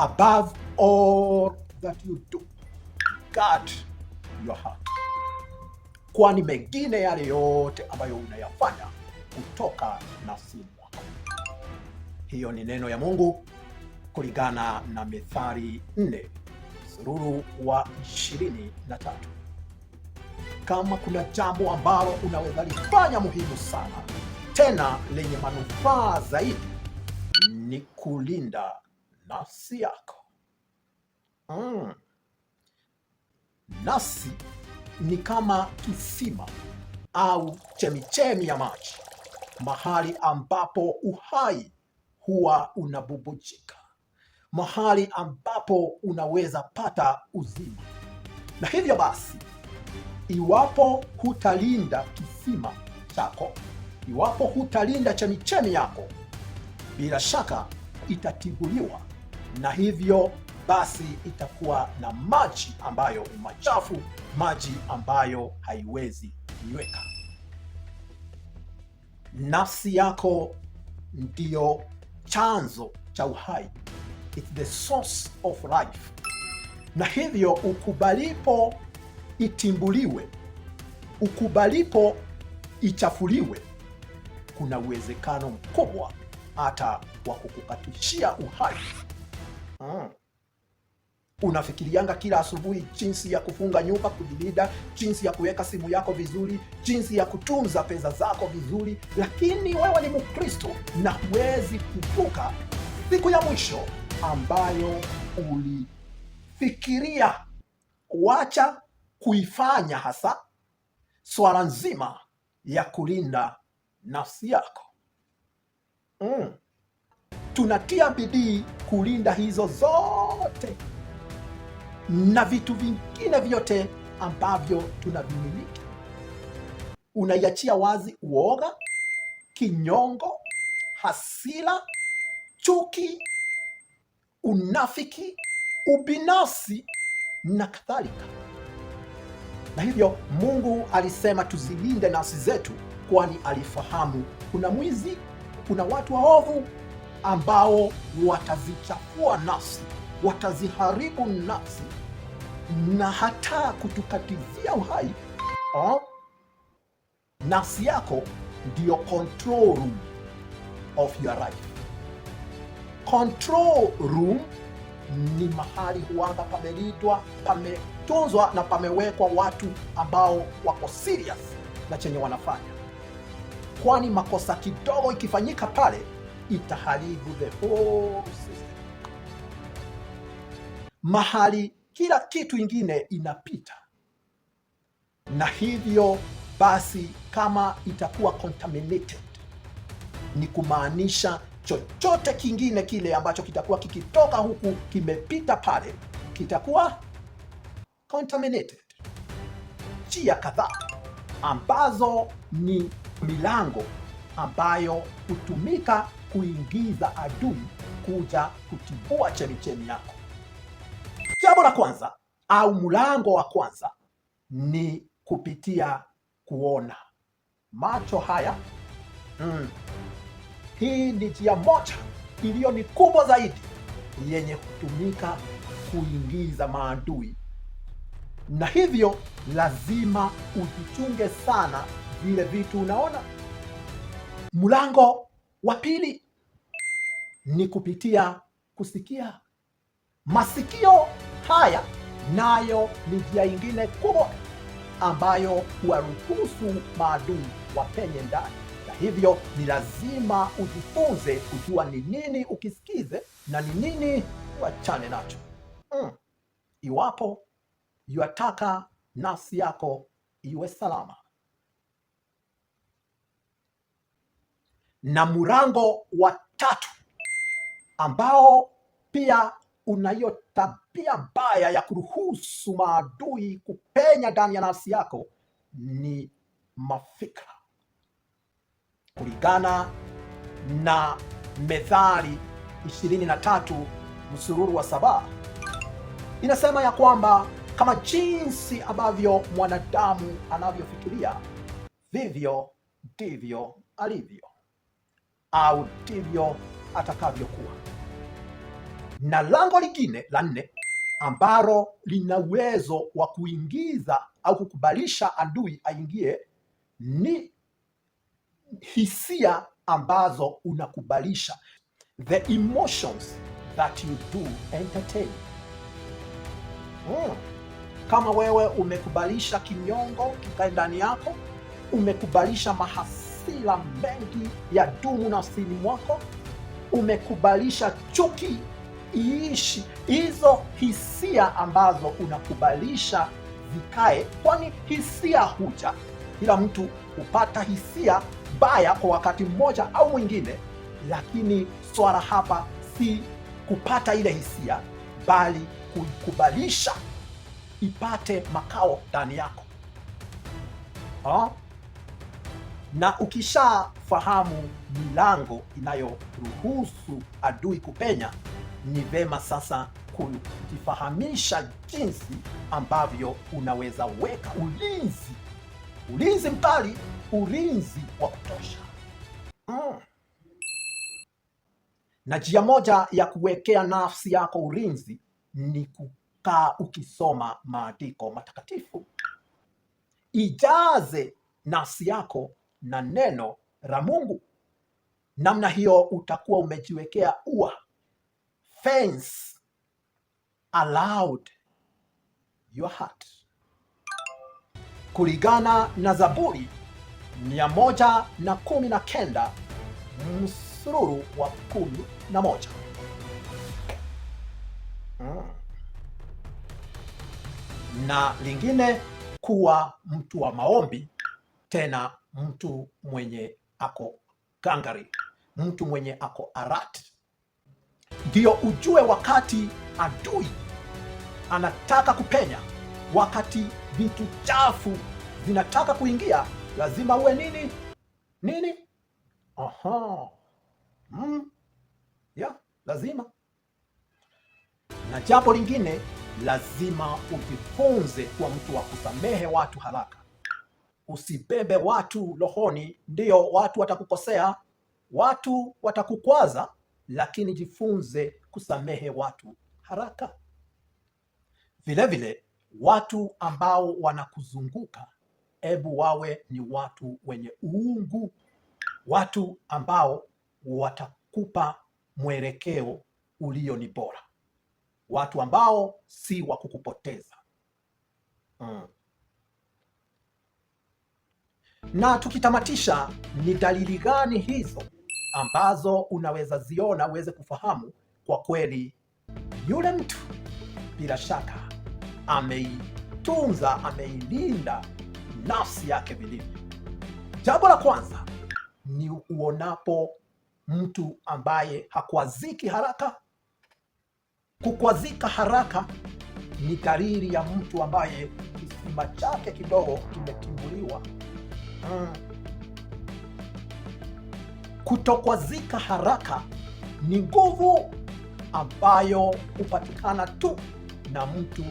Above all that you do, guard your heart, kwani mengine yale yote ambayo unayafanya kutoka nafsini mwako. Hiyo ni neno ya Mungu kulingana na Methali 4 mstari wa 23. Kama kuna jambo ambalo unaweza lifanya muhimu sana tena lenye manufaa zaidi, ni kulinda nafsi yako. Nafsi ni kama kisima au chemichemi ya maji, mahali ambapo uhai huwa unabubujika, mahali ambapo unaweza pata uzima. Na hivyo basi, iwapo hutalinda kisima chako, iwapo hutalinda chemichemi yako, bila shaka itatibuliwa, na hivyo basi itakuwa na maji ambayo ni machafu, maji ambayo haiwezi kunyweka. Nafsi yako ndiyo chanzo cha uhai. It's the source of life. Na hivyo ukubalipo itimbuliwe, ukubalipo ichafuliwe, kuna uwezekano mkubwa hata wa kukukatishia uhai. Unafikirianga kila asubuhi jinsi ya kufunga nyumba, kujilinda, jinsi ya kuweka simu yako vizuri, jinsi ya kutunza pesa zako vizuri, lakini wewe ni Mkristo na huwezi kuvuka siku ya mwisho ambayo ulifikiria wacha kuifanya hasa swala nzima ya kulinda nafsi yako. Tunatia bidii kulinda hizo zote na vitu vingine vyote ambavyo tunavimiliki. Unaiachia wazi uoga, kinyongo, hasira, chuki, unafiki, ubinafsi na kadhalika. Na hivyo Mungu alisema tuzilinde nafsi zetu, kwani alifahamu kuna mwizi, kuna watu waovu ambao watazichafua nafsi, wataziharibu nafsi na hata kutukatizia uhai. Nafsi yako ndiyo control room of your life. Control room ni mahali huanga pamelindwa, pametunzwa na pamewekwa watu ambao wako serious na chenye wanafanya, kwani makosa kidogo ikifanyika pale itaharibu the whole system. Mahali kila kitu ingine inapita, na hivyo basi kama itakuwa contaminated, ni kumaanisha chochote kingine kile ambacho kitakuwa kikitoka huku kimepita pale kitakuwa contaminated. Njia kadhaa ambazo ni milango ambayo hutumika kuingiza adui kuja kutibua chemichemi yako. Jambo la kwanza au mlango wa kwanza ni kupitia kuona. Macho haya, hii ni njia moja iliyo ni kubwa zaidi yenye kutumika kuingiza maadui, na hivyo lazima ujichunge sana vile vitu unaona. Mlango wa pili ni kupitia kusikia. Masikio haya nayo ni njia ingine kubwa ambayo huwaruhusu maadui wapenye ndani, na hivyo ni lazima ujifunze kujua ni nini ukisikize na ni nini uachane nacho, iwapo yataka nafsi yako iwe salama. Na mlango wa tatu ambao pia unayo tabia mbaya ya kuruhusu maadui kupenya ndani ya nafsi yako ni mafikra. Kulingana na Methali 23 mstari wa 7 inasema ya kwamba kama jinsi ambavyo mwanadamu anavyofikiria, vivyo ndivyo alivyo, au ndivyo atakavyokuwa. Na lango lingine la 4 ambalo lina uwezo wa kuingiza au kukubalisha adui aingie ni hisia ambazo unakubalisha, the emotions that you do entertain. Kama wewe umekubalisha kinyongo kikae ndani yako, umekubalisha mahasira mengi ya dumu nafsini mwako, umekubalisha chuki iishi, hizo hisia ambazo unakubalisha zikae, kwani hisia huja. Kila mtu hupata hisia mbaya kwa wakati mmoja au mwingine, lakini swala hapa si kupata ile hisia, bali kuikubalisha ipate makao ndani yako. Na ukishafahamu milango inayoruhusu adui kupenya, ni vema sasa kujifahamisha jinsi ambavyo unaweza weka ulinzi mkali, ulinzi wa kutosha. Na njia moja ya kuwekea nafsi yako ulinzi ni kukaa ukisoma maandiko matakatifu. Ijaze nafsi yako na neno la Mungu. Namna hiyo utakuwa umejiwekea ua, fence allowed your heart. Kulingana na Zaburi 119 msururu wa 11. Na lingine, kuwa mtu wa maombi, tena mtu mwenye ako gangari, mtu mwenye ako alert. Ndio ujue wakati adui anataka kupenya, wakati vitu chafu vinataka kuingia, lazima uwe nini? Lazima. Na jambo lingine, lazima ujifunze kuwa mtu wa kusamehe watu haraka. Usibebe watu rohoni. Ndio, watu watakukosea, watu watakukwaza, lakini jifunze kusamehe watu haraka. Vile watu ambao wanakuzunguka, hebu wawe ni watu wenye uungu, watu ambao watakupa mwelekeo ulio ni bora, watu ambao si wa kukupoteza. Na tukitamatisha, ni dalili gani hizo ambazo unaweza ziona uweze kufahamu kwa kweli yule mtu bila shaka ameitunza, ameilinda nafsi yake vilivyo? Jambo la kwanza ni uonapo mtu ambaye hakwaziki haraka. Kukwazika haraka ni dalili ya mtu ambaye kisima chake kidogo kimetimbuliwa. Kutokwazika haraka ni nguvu ambayo hupatikana tu na mtu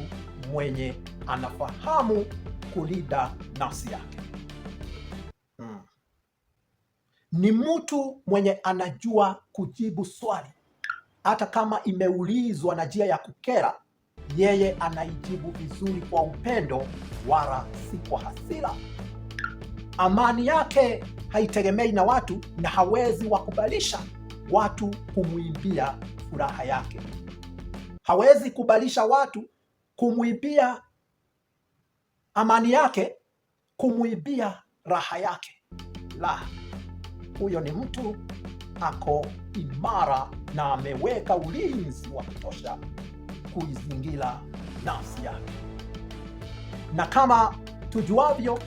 mwenye anafahamu kulinda nafsi yake. Ni mtu mwenye anajua kujibu swali, hata kama imeulizwa na njia ya kukera, yeye anaijibu vizuri kwa upendo, wala si kwa hasira. Amani yake haitegemei na watu, na hawezi wakubalisha watu kumwimbia furaha yake. Hawezi kubalisha watu kumwibia amani yake, kumwibia raha yake. La, huyo ni mtu ako imara na ameweka ulinzi wa kutosha kuizingira nafsi yake. Na kama tujuavyo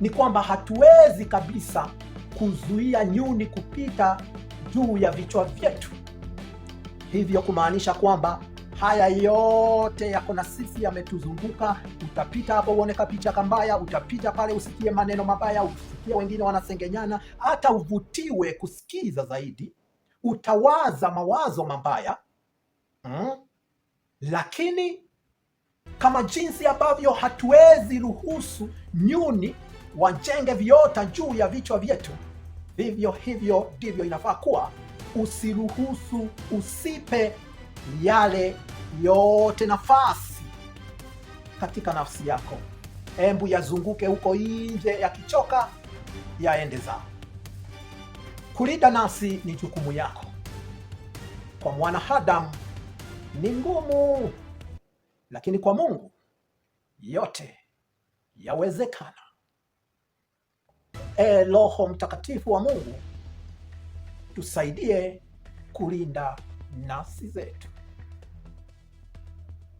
ni kwamba hatuwezi kabisa kuzuia nyuni kupita juu ya vichwa vyetu. Hivyo kumaanisha kwamba haya yote yako na sisi, yametuzunguka. Utapita hapo uone kapicha kambaya, utapita pale usikie maneno mabaya, usikie wengine wanasengenyana, hata uvutiwe kusikiza zaidi, utawaza mawazo mabaya. Lakini kama jinsi ambavyo hatuwezi ruhusu nyuni wajenge viota juu ya vichwa vyetu, vivyo hivyo ndivyo inafaa kuwa. Usiruhusu, usipe yale yote nafasi katika nafsi yako, embu yazunguke huko nje, yakichoka yaende zao. Kulinda nafsi ni jukumu yako. Kwa mwanadamu ni ngumu, lakini kwa Mungu yote yawezekana. Roho Mtakatifu wa Mungu tusaidie kulinda nafsi zetu.